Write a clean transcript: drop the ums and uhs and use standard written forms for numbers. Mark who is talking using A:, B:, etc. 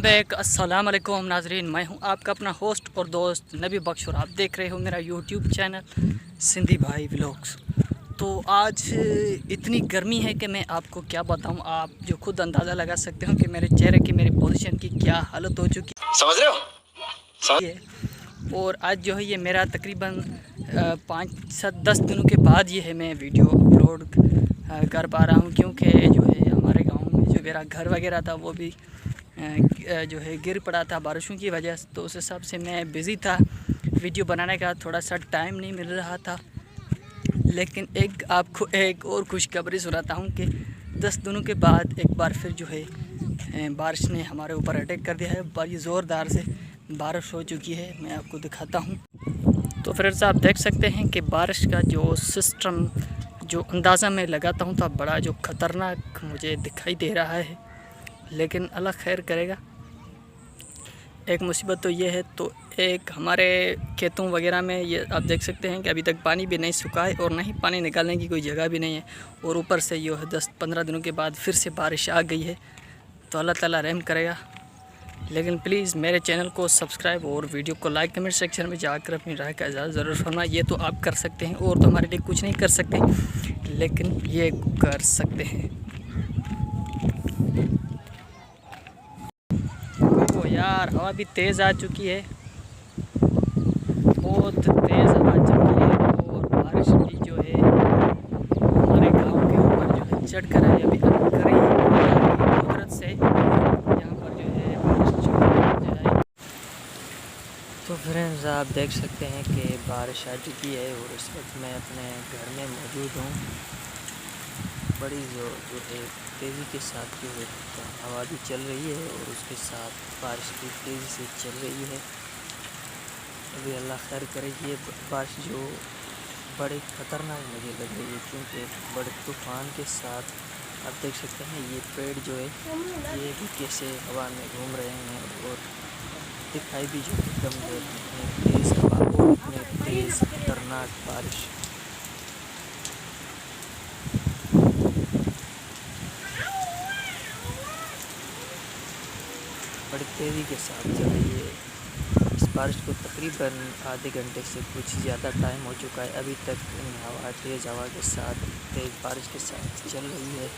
A: Back अस्सलाम वालेकुम नाजरीन, मैं हूं आपका अपना होस्ट और दोस्त नबी बख्श और आप देख रहे हो मेरा यूट्यूब चैनल सिंधी भाई व्लॉग्स। तो आज इतनी गर्मी है कि मैं आपको क्या बताऊं, आप जो खुद अंदाज़ा लगा सकते हो कि मेरे चेहरे की, मेरी पोजीशन की क्या हालत हो चुकी
B: समझ रहे हो
A: है। और आज जो है ये मेरा तकरीबन 5-10 दिनों के बाद ये है मैं वीडियो अपलोड कर पा रहा हूँ, क्योंकि जो है हमारे गाँव में जो मेरा घर वगैरह था वो भी जो है गिर पड़ा था बारिशों की वजह से। तो उस हिसाब से मैं बिज़ी था, वीडियो बनाने का थोड़ा सा टाइम नहीं मिल रहा था। लेकिन आपको एक और खुशखबरी सुनाता हूँ कि 10 दिनों के बाद एक बार फिर जो है बारिश ने हमारे ऊपर अटैक कर दिया है। बड़ी ज़ोरदार से बारिश हो चुकी है, मैं आपको दिखाता हूँ। तो फ्रेंड्स, आप देख सकते हैं कि बारिश का जो सिस्टम, जो अंदाज़ा मैं लगाता हूँ, तो बड़ा जो ख़तरनाक मुझे दिखाई दे रहा है, लेकिन अल्लाह खैर करेगा। एक मुसीबत तो ये है, तो एक हमारे खेतों वगैरह में ये आप देख सकते हैं कि अभी तक पानी भी नहीं सूखा है और ना ही पानी निकालने की कोई जगह भी नहीं है। और ऊपर से ये 10-15 दिनों के बाद फिर से बारिश आ गई है, तो अल्लाह ताला रहम करेगा। लेकिन प्लीज़ मेरे चैनल को सब्सक्राइब और वीडियो को लाइक, कमेंट सेक्शन में जाकर अपनी राय का इज़हार ज़रूर फरमाएं। ये तो आप कर सकते हैं, और तो हमारे लिए कुछ नहीं कर सकते, लेकिन ये कर सकते हैं। ओ यार, हवा भी तेज़ आ चुकी है, बहुत तेज़ हवा चल रही है, और बारिश भी जो है हमारे गांव के ऊपर जो है चढ़ कर है। अभी तक कर रही है कुदरत से, यहाँ पर जो है बारिश जो है। तो फ्रेंड्स, आप देख सकते हैं कि बारिश आ चुकी है और इस वक्त मैं अपने घर में मौजूद हूँ। बड़ी जो है तेज़ी के साथ जो है हवा भी चल रही है और उसके साथ बारिश भी तेज़ी से चल रही है। अभी अल्लाह खैर करे। ये बारिश जो बड़े ख़तरनाक मुझे लग रही है, क्योंकि बड़े तूफ़ान के साथ आप देख सकते हैं ये पेड़ जो है ये भी कैसे हवा में घूम रहे हैं, और दिखाई भी जो एकदम तेज़ हवा और इतने तेज़ खतरनाक बारिश। बड़ी तेज़ी के साथ चल रही है। इस बारिश को तकरीबन आधे घंटे से कुछ ज़्यादा टाइम हो चुका है, अभी तक तेज़ हवा के साथ, तेज़ बारिश के साथ चल रही है।